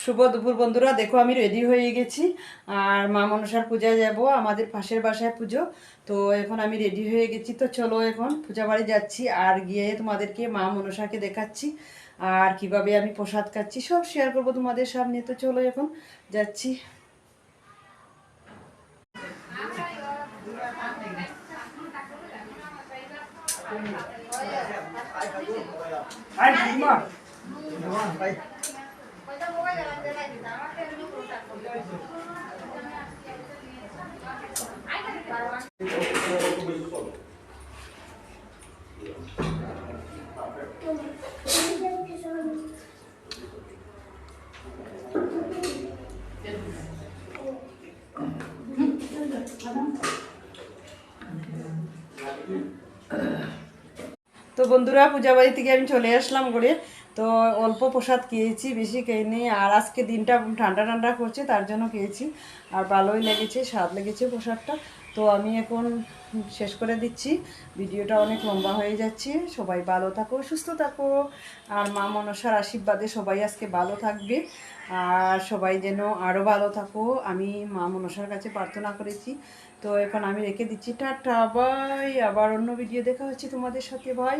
শুভ দুপুর বন্ধুরা, দেখো আমি রেডি হয়ে গেছি আর মা মনসার পূজায় যাব। আমাদের পাশের বাসায় পুজো, তো এখন আমি রেডি হয়ে গেছি। তো চলো এখন পূজা বাড়ি যাচ্ছি আর গিয়ে তোমাদেরকে মা মনসাকে দেখাচ্ছি আর কিভাবে আমি প্রসাদ খাচ্ছি সব শেয়ার করবো তোমাদের সামনে। তো চলো এখন যাচ্ছি। তো বন্ধুরা, পূজা বাড়ি থেকে আমি চলে আসলাম ঘরে। তো অল্প প্রসাদ খেয়েছি, বেশি খেয়ে আর আজকে দিনটা ঠান্ডা ঠান্ডা করছে তার জন্য খেয়েছি। আর ভালোই লেগেছে, স্বাদ লেগেছে প্রসাদটা। তো আমি এখন শেষ করে দিচ্ছি, ভিডিওটা অনেক লম্বা হয়ে যাচ্ছে। সবাই ভালো থাকো, সুস্থ থাকো, আর মা মনসার আশীর্বাদে সবাই আজকে ভালো থাকবে আর সবাই যেন আরও ভালো থাকো আমি মা মনসার কাছে প্রার্থনা করেছি। তো এখন আমি রেখে দিচ্ছি, টাটা বাই। আবার অন্য ভিডিও দেখা হচ্ছে তোমাদের সাথে, বাই।